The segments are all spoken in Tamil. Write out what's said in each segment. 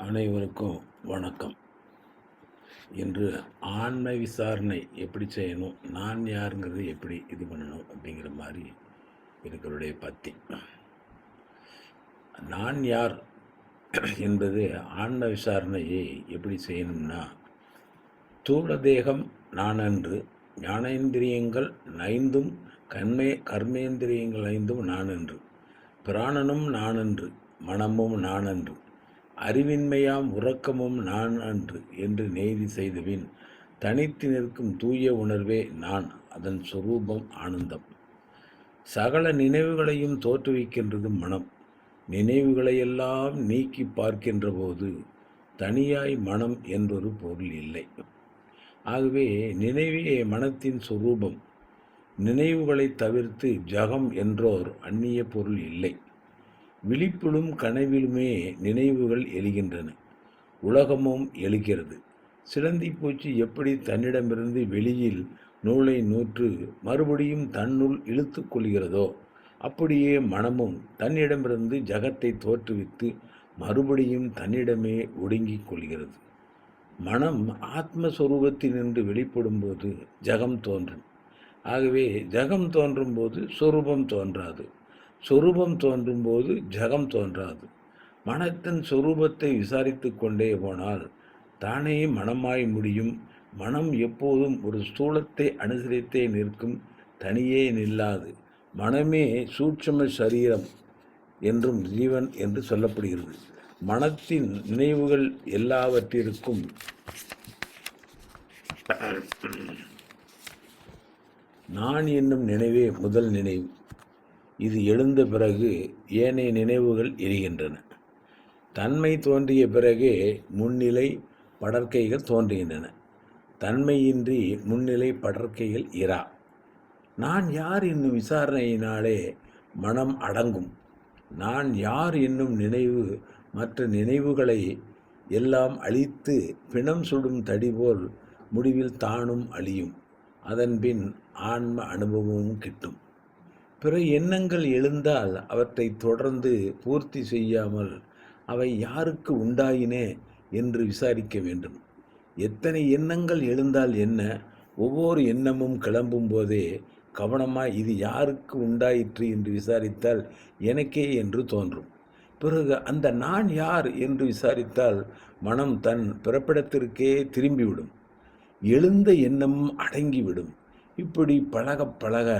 அனைவருக்கும் வணக்கம். இன்று ஆன்ம விசாரணை எப்படி செய்யணும், நான் யாருங்கிறது எப்படி இது பண்ணணும் அப்படிங்கிற மாதிரி இருக்கிறுடைய பத்தி. நான் யார் என்பது ஆன்ம விசாரணையை எப்படி செய்யணும்னா, தூள தேகம் நானன்று, ஞானேந்திரியங்கள் ஐந்தும் கர்மேந்திரியங்கள் ஐந்தும் நானன்று, பிராணனும் நானன்று, மனமும் நானன்று, அறிவின்மையாம் உறக்கமும் நான் அன்று என்று நெய்தி செய்தபின் தனித்து நிற்கும் தூய உணர்வே நான், அதன் சொரூபம் ஆனந்தம். சகல நினைவுகளையும் தோற்றுவிக்கின்றது மனம். நினைவுகளையெல்லாம் நீக்கி பார்க்கின்ற போது தனியாய் மனம் என்றொரு பொருள் இல்லை. ஆகவே நினைவே மனத்தின் சொரூபம். நினைவுகளை தவிர்த்து ஜகம் என்றோர் அந்நிய பொருள் இல்லை. விழிப்பிலும் கனவிலுமே நினைவுகள் எழுகின்றன. உலகமும் எழுகிறது. சிலந்தி பூச்சி எப்படி தன்னிடமிருந்து வெளியில் நூலை நூற்று மறுபடியும் தன்னுள் இழுத்து கொள்கிறதோ, அப்படியே மனமும் தன்னிடமிருந்து ஜகத்தை தோற்றுவித்து மறுபடியும் தன்னிடமே ஒடுங்கிக் கொள்கிறது. மனம் ஆத்மஸ்வரூபத்தினின்று வெளிப்படும் போது ஜகம் தோன்றும். ஆகவே ஜகம் தோன்றும் போது சொரூபம் தோன்றாது. சொரூபம் தோன்றும் போது ஜகம் தோன்றாது. மனத்தின் சொரூபத்தை விசாரித்து கொண்டே போனால் தானே மனமாய் முடியும். மனம் எப்போதும் ஒரு ஸ்தூலத்தை அனுசரித்தே நிற்கும், தனியே நில்லாது. மனமே சூட்சும சரீரம் என்றும் ஜீவன் என்று சொல்லப்படுகிறது. மனத்தின் நினைவுகள் எல்லாவற்றிற்கும் நான் என்னும் நினைவே முதல் நினைவு. இது எழுந்த பிறகு ஏனைய நினைவுகள் எரிகின்றன. தன்மை தோன்றிய பிறகே முன்னிலை படற்கைகள் தோன்றுகின்றன. தன்மையின்றி முன்னிலை படற்கைகள் இரா. நான் யார் என்னும் விசாரணையினாலே மனம் அடங்கும். நான் யார் என்னும் நினைவு மற்ற நினைவுகளை எல்லாம் அழித்து பிணம் சுடும் தடி போல் முடிவில் தானும் அழியும். அதன்பின் ஆன்ம அனுபவமும் கிட்டும். பிற எண்ணங்கள் எழுந்தால் அவற்றை தொடர்ந்து பூர்த்தி செய்யாமல் அவை யாருக்கு உண்டாயின என்று விசாரிக்க வேண்டும். எத்தனை எண்ணங்கள் எழுந்தால் என்ன? ஒவ்வொரு எண்ணமும் கிளம்பும் போதே கவனமாய் இது யாருக்கு உண்டாயிற்று என்று விசாரித்தால் எனக்கே என்று தோன்றும். பிறகு அந்த நான் யார் என்று விசாரித்தால் மனம் தன் பிறப்பிடத்திற்கே திரும்பிவிடும். எழுந்த எண்ணமும் அடங்கிவிடும். இப்படி பழக பழக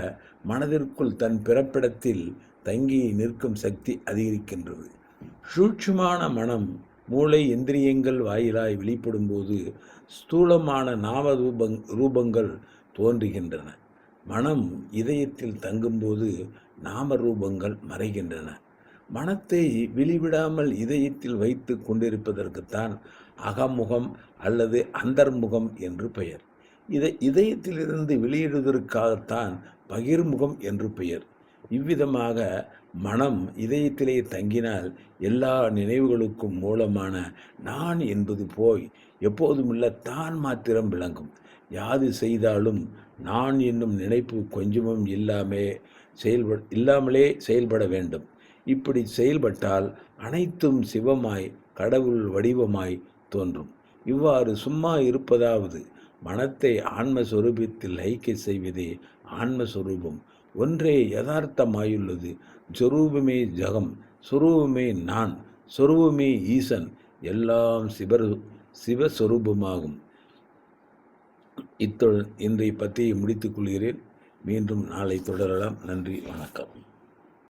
மனதிற்குள் தன் பிறப்பிடத்தில் தங்கி நிற்கும் சக்தி அதிகரிக்கின்றது. சூட்சுமான மனம் மூளை இந்திரியங்கள் வாயிலாய் வெளிப்படும் போது ஸ்தூலமான நாம ரூபங்கள் தோன்றுகின்றன. மனம் இதயத்தில் தங்கும்போது நாம ரூபங்கள் மறைகின்றன. மனத்தை வெளிவிடாமல் இதயத்தில் வைத்து கொண்டிருப்பதற்குத்தான் அகமுகம் அல்லது அந்தர்முகம் என்று பெயர். இதயத்திலிருந்து வெளியிடுவதற்காகத்தான் பகிர்முகம் என்று பெயர். இவ்விதமாக மனம் இதயத்திலே தங்கினால் எல்லா நினைவுகளுக்கும் மூலமான நான் என்பது போய் எப்போதுமுள்ள தான் மாத்திரம் விளங்கும். செய்தாலும் நான் என்னும் நினைப்பு கொஞ்சமும் இல்லாமலே செயல்பட வேண்டும். இப்படி செயல்பட்டால் அனைத்தும் சிவமாய் கடவுள் வடிவமாய் தோன்றும். இவ்வாறு சும்மா இருப்பதாவது மனத்தை ஆன்மஸ்வரூபத்தில் ஐக்கிய செய்வதே ஆன்மஸ்வரூபம். ஒன்றே யதார்த்தமாயுள்ளது. சொரூபமே ஜகம், சொரூபமே நான், சொரூபமே ஈசன், எல்லாம் சிவஸ்வரூபமாகும். இத்துடன் இன்றைய பத்தியை முடித்துக் கொள்கிறேன். மீண்டும் நாளை தொடரலாம். நன்றி, வணக்கம்.